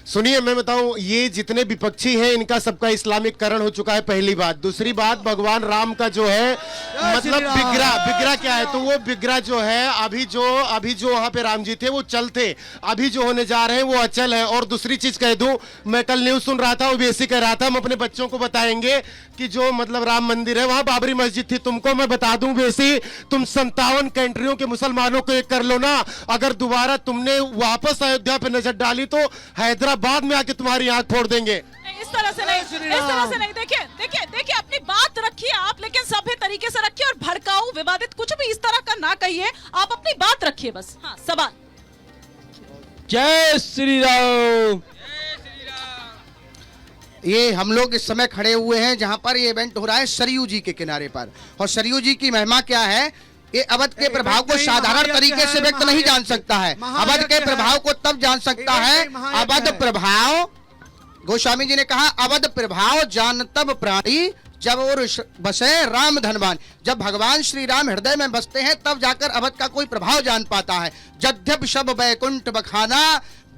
सुनिए, मैं बताऊं, ये जितने विपक्षी हैं इनका सबका इस्लामिककरण हो चुका है, पहली बात। दूसरी बात, भगवान राम का जो है मतलब बिगड़ा क्या है, तो वो बिगड़ा जो है अभी जो वहां पे राम जी थे वो चल थे, अभी जो होने जा रहे हैं वो अचल है। और दूसरी चीज कह दूं, मैं कल न्यूज सुन रहा था, वो बेसिक कह रहा था हम अपने बच्चों को बताएंगे कि जो मतलब राम मंदिर है वहां बाबरी मस्जिद थी। तुमको मैं बता दूं बेसी, तुम 57 कंट्रियों के मुसलमानों को एक कर लो ना, अगर दोबारा तुमने वापस अयोध्या पे नजर डाली तो हैदराबाद में आके तुम्हारी आंख फोड़ देंगे। इस तरह से नहीं। देखिए अपनी बात रखिए आप, लेकिन सभ्य तरीके से रखिए और भड़काऊ विवादित कुछ भी इस तरह का ना कहिए, आप अपनी बात रखिए बस। हाँ, सवाल। जय श्री राम। ये हम लोग इस समय खड़े हुए हैं जहां पर ये इवेंट हो रहा है सरयू जी के किनारे पर, और सरयू जी की महिमा क्या है, ये अवध के प्रभाव को साधारण तरीके से व्यक्त नहीं जान सकता है। अवध के प्रभाव को तब जान सकता है, अवध प्रभाव, गोस्वामी जी ने कहा अवध प्रभाव जान तब प्राणी जब और बसे राम धनवान। जब भगवान श्री राम हृदय में बसते हैं तब जाकर अवध का कोई प्रभाव जान पाता है। जद्यप शब बैकुंठ बखाना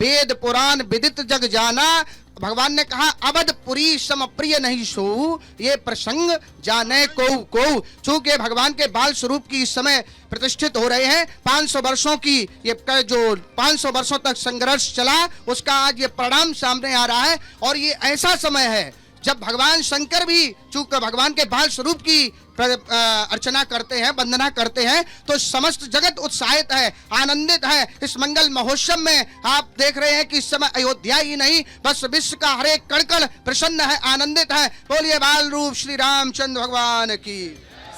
वेद पुराण विदित जग जाना। भगवान ने कहा अवधपुरी सम प्रिय नहीं सो, ये प्रसंग जाने को। चूंकि भगवान के बाल स्वरूप की इस समय प्रतिष्ठित हो रहे हैं, 500 वर्षों की ये जो 500 वर्षों तक संघर्ष चला उसका आज ये परिणाम सामने आ रहा है। और ये ऐसा समय है जब भगवान शंकर भी चूंकि भगवान के बाल स्वरूप की अर्चना करते हैं, वंदना करते हैं, तो समस्त जगत उत्साहित है, आनंदित है। इस मंगल महोत्सव में आप देख रहे हैं कि इस समय अयोध्या ही नहीं बस विश्व का हर एक कण प्रसन्न है, आनंदित है। बोलिए बाल रूप श्री रामचंद्र भगवान की।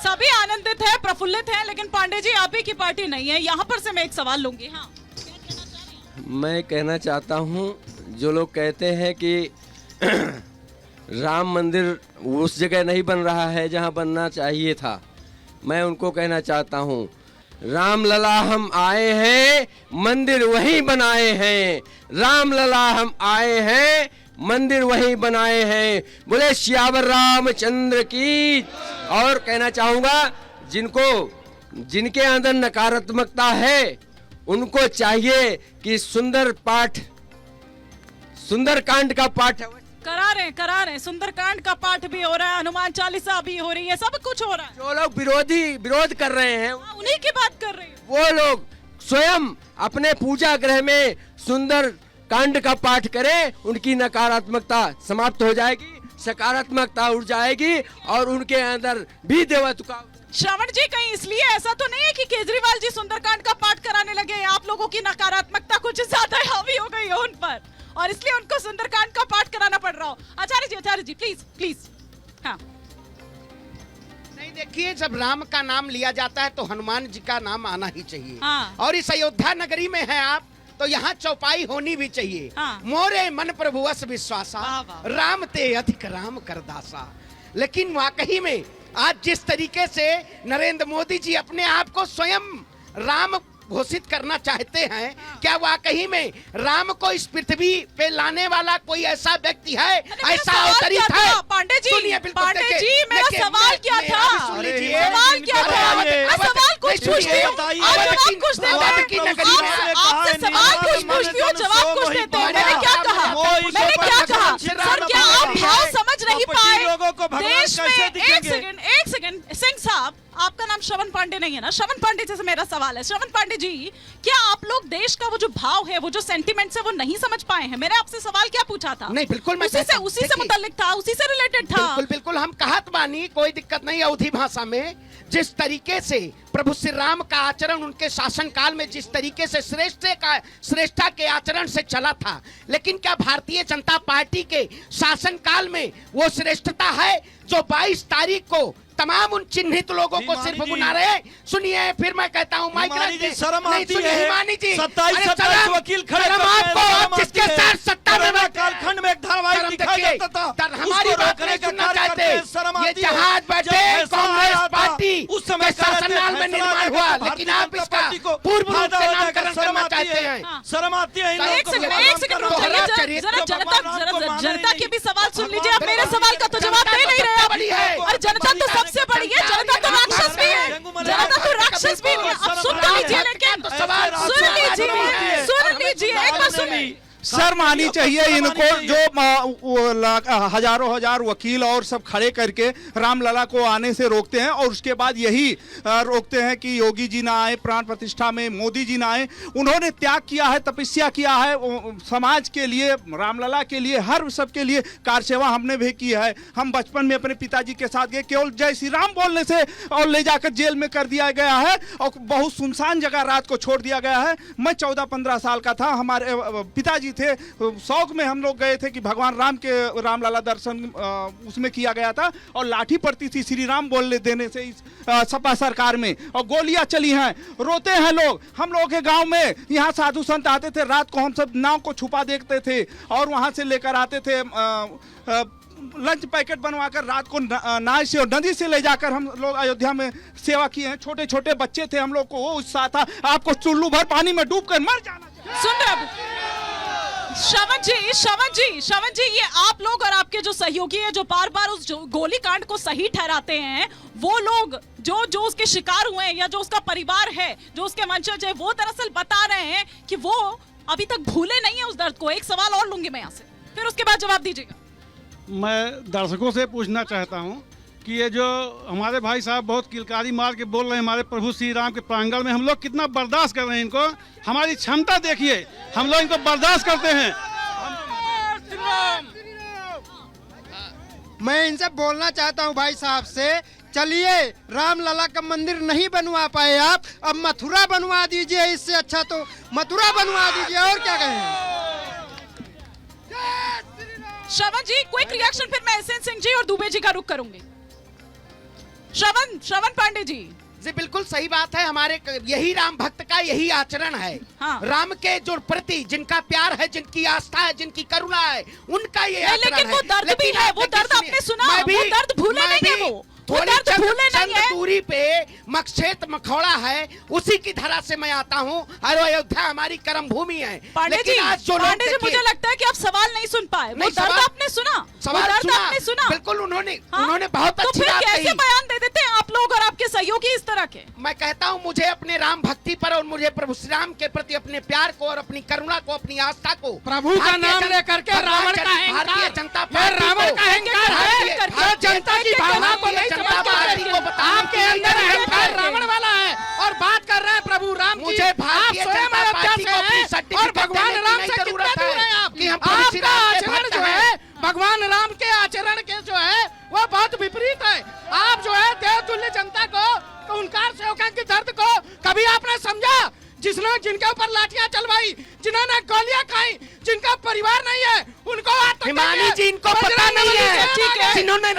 सभी आनंदित है, प्रफुल्लित है, लेकिन पांडे जी आप ही की पार्टी नहीं है। यहाँ पर से मैं एक सवाल लूंगी। हाँ, मैं कहना चाहता हूँ, जो लोग कहते हैं कि राम मंदिर उस जगह नहीं बन रहा है जहां बनना चाहिए था, मैं उनको कहना चाहता हूं, राम लला हम आए हैं, मंदिर वहीं बनाए हैं। राम लला हम आए हैं, मंदिर वहीं बनाए हैं। बोले श्यावर रामचंद्र की। और कहना चाहूंगा, जिनके अंदर नकारात्मकता है उनको चाहिए कि सुंदरकांड का पाठ करा रहे हैं। सुंदरकांड का पाठ भी हो रहा है, हनुमान चालीसा भी हो रही है, सब कुछ हो रहा है। जो लोग विरोध कर रहे हैं, उन्हीं की बात कर रही हूँ। वो लोग स्वयं अपने पूजा गृह में सुंदर कांड का पाठ करें, उनकी नकारात्मकता समाप्त हो जाएगी, सकारात्मकता उड़ जाएगी और उनके अंदर भी देवत्व का। श्रवण जी, कहीं इसलिए ऐसा तो नहीं है कि केजरीवाल जी सुंदरकांड का पाठ कराने लगे, आप लोगों की नकारात्मकता कुछ ज्यादा हावी हो गई है उन पर और इसलिए उनको सुंदरकांड का पाठ कराना पड़ रहा हो? आचार्य जी प्लीज। हाँ, नहीं, देखिए, जब राम का नाम लिया जाता है तो हनुमान जी का नाम आना ही चाहिए। हाँ। और इस अयोध्या नगरी में है आप, तो यहाँ चौपाई होनी भी चाहिए। हाँ। मोरे मन प्रभुवस विश्वासा, राम ते अधिक राम करदासा। लेकिन वाकई में आज जिस तरीके से नरेंद्र मोदी जी अपने आप को स्वयं राम घोषित करना चाहते हैं, क्या वाकई में राम को इस पृथ्वी पे लाने वाला कोई ऐसा व्यक्ति है, ऐसा अवतरित है? पांडे जी, सुनिए, मेरा सवाल क्या था? सवाल कुछ पूछती हूँ, आपसे सवाल कुछ पूछती हूँ, जवाब कुछ देते हैं। मैंने क्या कहा? सर, क्या आप भाव समझ नहीं पाए? देश में एक सेकंड सिंह साहब, आपका नाम श्रवण पांडे नहीं है ना? श्रवण पांडे जैसे मेरा सवाल है। श्रवण पांडे जी, क्या आप लोग देश का वो जो भाव है, वो जो सेंटिमेंट्स है, वो नहीं समझ पाए हैं? मैंने आपसे सवाल क्या पूछा था? नहीं, बिल्कुल मैं उसी से मुताल्लिक था, उसी से रिलेटेड था। बिल्कुल हम कहत बानी, कोई दिक्कत नहीं। अवधी भाषा में जिस तरीके से प्रभु श्री राम का आचरण उनके शासन काल में जिस तरीके से श्रेष्ठता के आचरण से चला था, लेकिन क्या भारतीय जनता पार्टी के शासन काल में वो श्रेष्ठता है जो 22 तारीख को तमाम उन चिन्हित लोगों को सिर्फ बुला रहे हैं? सुनिए, फिर मैं कहता हूँ, हिमानी जी, शर्म आती है। हिमानी जी, 27 वकील खड़े जिसके साथ सत्ता में कालखंड में एक धारावाहिक दिखाया जाता था, हमारी बात नहीं सुनना चाहते। ये जहाज बैठे कांग्रेस पार्टी उस समय शासनकाल में निर्माण हुआ, लेकिन आप इसका पूर्व रूप से नामकरण करना चाहते हैं। शर्म आती है। एक सेकंड रुक जाइए, जरा जनता के भी सवाल सुन लीजिए। आप मेरे सवाल का तो जवाब दे नहीं रहे, और जनता तो सबसे बड़ी है, जनता तो राक्षस भी है, जनता तो राक्षस भी है। अब सुन लीजिए, लेकिन सुन लीजिए, एक बार सुनिए। शर्म आनी चाहिए इनको, जो हजारों हजार वकील और सब खड़े करके रामलला को आने से रोकते हैं और उसके बाद यही रोकते हैं कि योगी जी ना आए, प्राण प्रतिष्ठा में मोदी जी ना आए। उन्होंने त्याग किया है, तपस्या किया है समाज के लिए, रामलला के लिए, हर सबके लिए कार सेवा हमने भी की है। हम बचपन में अपने पिताजी के साथ गए, केवल जय श्री राम बोलने से और ले जाकर जेल में कर दिया गया है और बहुत सुनसान जगह रात को छोड़ दिया गया है। मैं 14-15 साल का था, हमारे पिताजी थे, शौक में हम लोग गए थे कि भगवान राम के रामलला दर्शन उसमें किया गया था और लाठी पड़ती थी श्री राम बोलने देने से इस सपा सरकार में, और गोलियां चली हैं, रोते हैं लोग। हम लोगों के गांव में यहाँ साधु संत आते थे, रात को हम सब नाव को छुपा देखते थे और वहां से लेकर आते थे लंच पैकेट बनवाकर रात को नाव से और नदी से ले जाकर हम लोग अयोध्या में सेवा किए हैं। छोटे छोटे बच्चे थे हम लोग को, वो उत्साह था, आपको चुल्लू भर पानी में डूब कर मर जाना चाहिए। सुन रहे श्रवण जी, ये आप लोग और आपके जो सहयोगी हैं जो बार बार उस गोली कांड को सही ठहराते हैं, वो लोग जो उसके शिकार हुए हैं या जो उसका परिवार है, जो उसके वंशज है, वो दरअसल बता रहे हैं कि वो अभी तक भूले नहीं है उस दर्द को। एक सवाल और लूंगी मैं यहाँ से, फिर उसके बाद जवाब दीजिएगा। मैं दर्शकों से पूछना चाहता हूं कि ये जो हमारे भाई साहब बहुत किलकारी मार के बोल रहे हैं हमारे प्रभु श्री राम के प्रांगण में, हम लोग कितना बर्दाश्त कर रहे हैं इनको। हमारी क्षमता देखिए, हम लोग इनको बर्दाश्त करते हैं। मैं इनसे बोलना चाहता हूं भाई साहब से, चलिए रामलला का मंदिर नहीं बनवा पाए आप, अब मथुरा बनवा दीजिए, इससे अच्छा तो मथुरा बनवा दीजिए, और क्या कहें। श्रवण जी, क्विक रिएक्शन, फिर मैं एसएन सिंह जी और दुबे जी का रुख करूंगी। श्रवण पांडे जी। जी बिल्कुल सही बात है, हमारे यही राम भक्त का यही आचरण है। हाँ। राम के जो प्रति जिनका प्यार है, जिनकी आस्था है, जिनकी करुणा है, उनका ये आचरण है। लेकिन वो दर्द भी है, वो दर्द आपने सुना, वो दर्द भूले नहीं है, वो दर्द भूले नहीं है। दूरी पे मक्षेत्र मखौड़ा है, उसी की धरा से मैं आता हूँ और अयोध्या हमारी कर्म भूमि है। पांडे जी, मुझे लगता है कि आप सवाल नहीं सुन पाए। वो दर्द आपने सुना, आपने सुना। बिल्कुल, उन्होंने बहुत अच्छी बात कही। कैसे बयान दे देते हैं आप लोग और आपके सहयोगी इस तरह के? मैं कहता हूँ मुझे अपने राम भक्ति पर और मुझे प्रभु श्री राम के प्रति अपने प्यार को और अपनी करुणा को, अपनी आस्था को, प्रभु का नाम लेकर के रावण का भारतीय जनता पार्टी, रावण का अहंकार है, जनता की भावना को नहीं जनता पार्टी को आपके अंदर अहंकार रावण वाला है और बात कर रहे हैं प्रभु राम की। मुझे भारतीय जनता पार्टी को अपनी सर्टिफिकेट और भगवान राम से कितना दूर है आप कि हम आपका आचरण जो है भगवान राम के आचरण के जो है वो बहुत विपरीत है। आप जो है देवतुल्य जनता को, उनकार सेवकों के दर्द को कभी आपने समझा? जिनके ऊपर लाठियां चलवाई, जिन्होंने गोलियां खाई, जिनका परिवार नहीं है, उनको हिमानी जी इनको पता नहीं है, जिन्होंने